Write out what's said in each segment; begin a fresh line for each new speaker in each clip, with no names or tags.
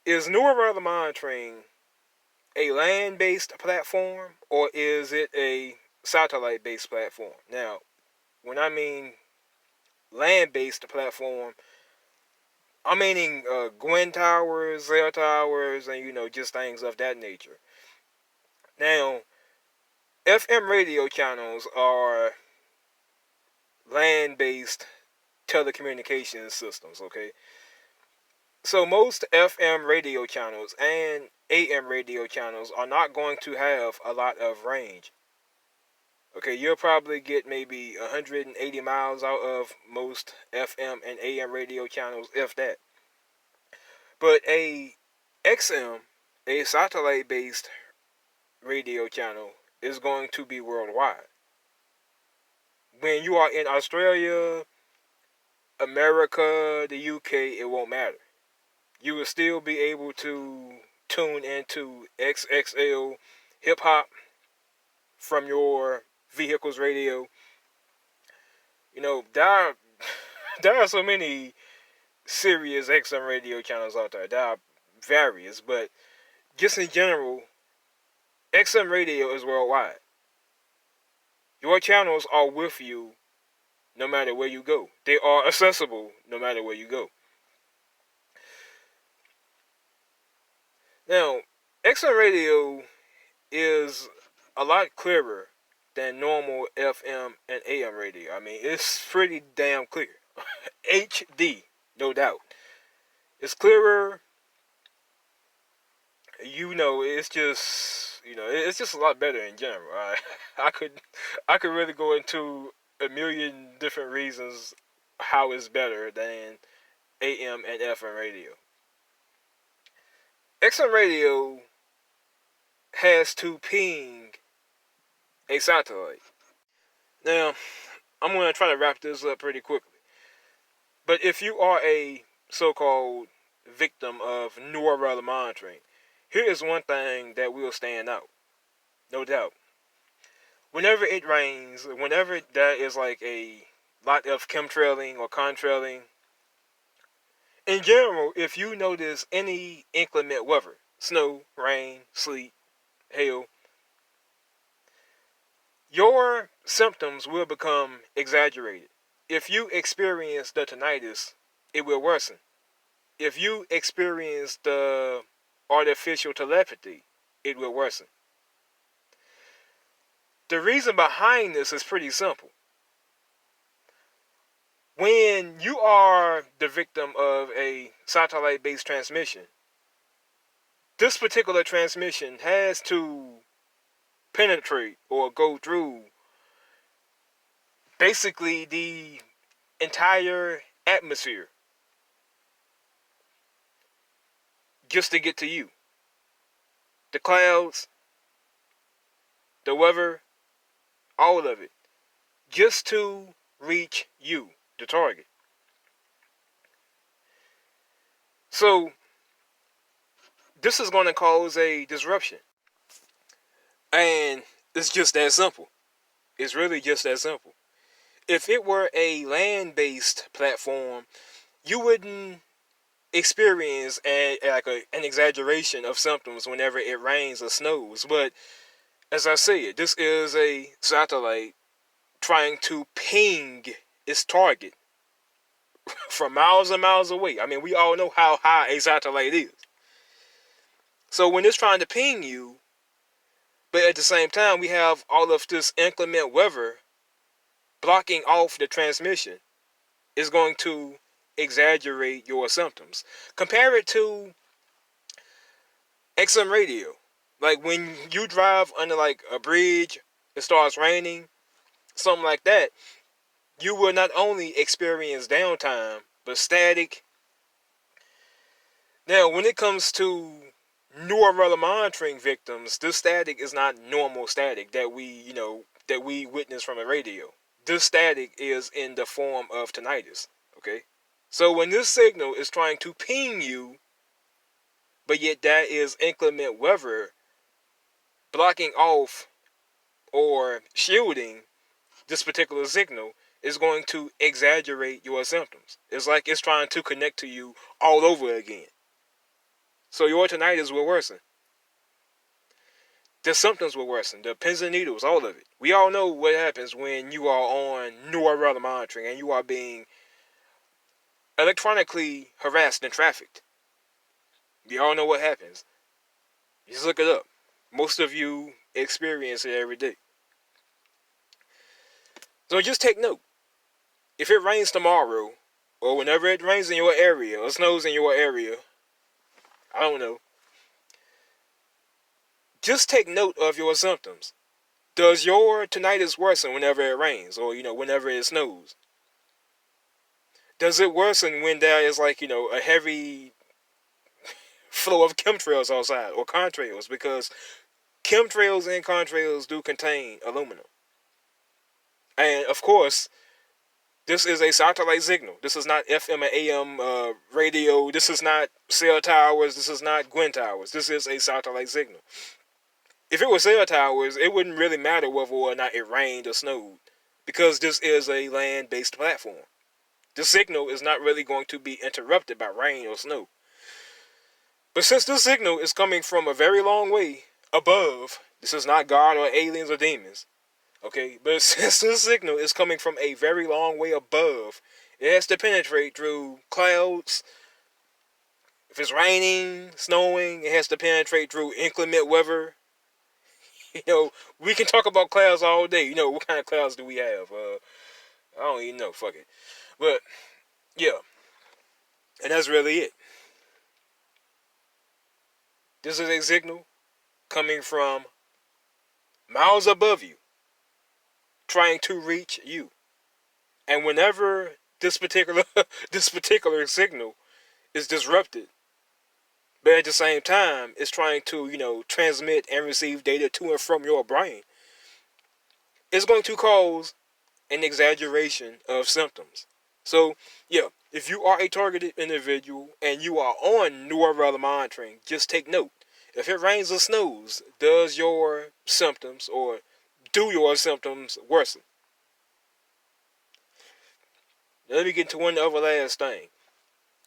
is neural monitoring a land-based platform or is it a satellite-based platform? Now, when I mean land-based platform, I'm meaning Gwen towers, cell towers, and just things of that nature. Now, FM radio channels are land-based telecommunications systems, okay? So most FM radio channels and AM radio channels are not going to have a lot of range. Okay, you'll probably get maybe 180 miles out of most FM and AM radio channels, if that. But a XM, a satellite-based radio channel, is going to be worldwide. When you are in Australia, America, the UK, it won't matter. You will still be able to tune into XXL hip-hop from your vehicle's radio. There are so many Sirius XM radio channels out there. There are various, but just in general, XM radio is worldwide. Your channels are with you no matter where you go. They are accessible no matter where you go. Now, XM radio is a lot clearer than normal FM and AM radio. I mean, it's pretty damn clear. HD, no doubt. It's clearer. It's just a lot better in general. I could really go into a million different reasons how it's better than AM and FM radio. XM radio has to ping a satellite. Now, I'm going to try to wrap this up pretty quickly. But if you are a so-called victim of neural monitoring, here is one thing that will stand out. No doubt. Whenever it rains, whenever there is like a lot of chemtrailing or contrailing, in general, if you notice any inclement weather, snow, rain, sleet, hail, your symptoms will become exaggerated. If you experience the tinnitus, it will worsen. If you experience the artificial telepathy, it will worsen. The reason behind this is pretty simple. When you are the victim of a satellite-based transmission, this particular transmission has to penetrate or go through basically the entire atmosphere just to get to you. The clouds, the weather, all of it, just to reach you, the target. So, this is going to cause a disruption. And it's just that simple. It's really just that simple. If it were a land-based platform, you wouldn't experience an exaggeration of symptoms whenever it rains or snows. But as I said, this is a satellite trying to ping its target from miles and miles away. I mean, we all know how high a satellite is. So when it's trying to ping you, but at the same time, we have all of this inclement weather blocking off the transmission, is going to exaggerate your symptoms. Compare it to XM radio. Like when you drive under like a bridge, it starts raining, something like that, you will not only experience downtime, but static. Now, when it comes to neural monitoring victims, this static is not normal static that we witness from a radio. This static is in the form of tinnitus, okay? So when this signal is trying to ping you, but yet that is inclement weather blocking off or shielding this particular signal, is going to exaggerate your symptoms. It's like it's trying to connect to you all over again. So your tinnitus will worsen. The symptoms will worsen. The pins and needles, all of it. We all know what happens when you are on neural monitoring and you are being electronically harassed and trafficked. We all know what happens. Just look it up. Most of you experience it every day. So just take note. If it rains tomorrow, or whenever it rains in your area, or snows in your area, I don't know, just take note of your symptoms. Does your tinnitus worsen whenever it rains, or, whenever it snows? Does it worsen when there is, a heavy flow of chemtrails outside, or contrails? Because chemtrails and contrails do contain aluminum. And, of course, this is a satellite signal. This is not FM and AM radio. This is not cell towers. This is not Gwen towers. This is a satellite signal. If it was cell towers, it wouldn't really matter whether or not it rained or snowed, because this is a land-based platform. The signal is not really going to be interrupted by rain or snow. But since this signal is coming from a very long way above, this is not God or aliens or demons, okay? But since this signal is coming from a very long way above, it has to penetrate through clouds. If it's raining, snowing, it has to penetrate through inclement weather. We can talk about clouds all day. What kind of clouds do we have? I don't even know. Fuck it. But, yeah. And that's really it. This is a signal coming from miles above you, trying to reach you. And whenever this particular signal is disrupted, but at the same time, it's trying to, transmit and receive data to and from your brain, it's going to cause an exaggeration of symptoms. So, yeah, if you are a targeted individual and you are on neural monitoring, just take note. If it rains or snows, does your symptoms, or do your symptoms worsen? Now, let me get to one other last thing.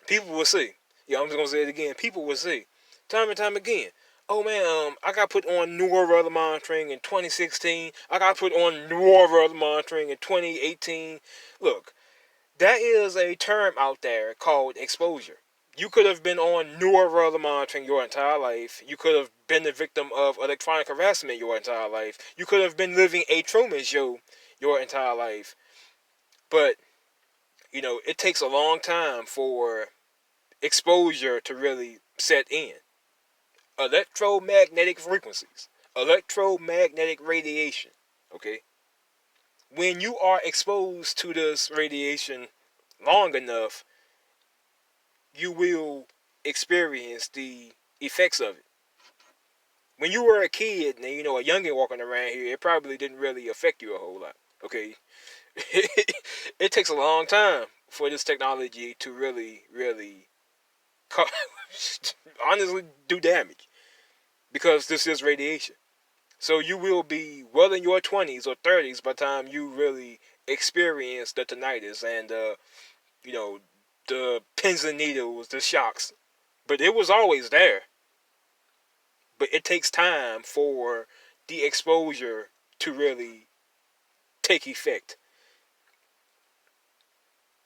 People will see. Yeah, I'm just going to say it again. People will see. Time and time again. Oh, man, I got put on neural monitoring in 2016. I got put on neural monitoring in 2018. Look, that is a term out there called exposure. You could have been on neural monitoring your entire life. You could have been the victim of electronic harassment your entire life. You could have been living a Truman Show your entire life. But, it takes a long time for exposure to really set in. Electromagnetic frequencies. Electromagnetic radiation. Okay? When you are exposed to this radiation long enough, you will experience the effects of it. When you were a kid and, a youngin' walking around here, it probably didn't really affect you a whole lot. Okay? It takes a long time for this technology to really, really honestly do damage, because this is radiation. So you will be well in your 20s or 30s by the time you really experience the tinnitus and, the pins and needles, the shocks. But it was always there. But it takes time for the exposure to really take effect.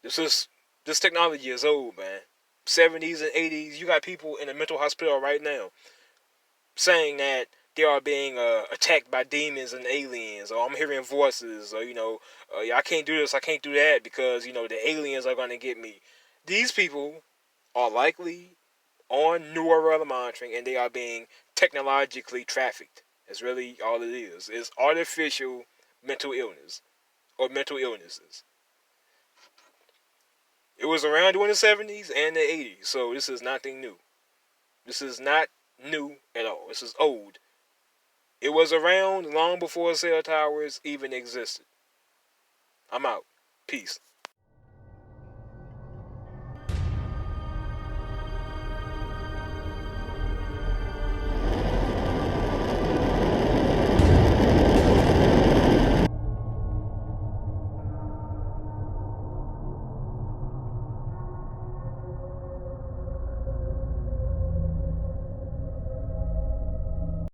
This technology is old, man. 70s and 80s, you got people in a mental hospital right now saying that they are being attacked by demons and aliens, or I'm hearing voices, or, I can't do this, I can't do that because, the aliens are going to get me. These people are likely on neural monitoring and they are being technologically trafficked. That's really all it is. It's artificial mental illness or mental illnesses. It was around during the 70s and the 80s, so this is nothing new. This is not new at all. This is old. It was around long before cell towers even existed. I'm out. Peace.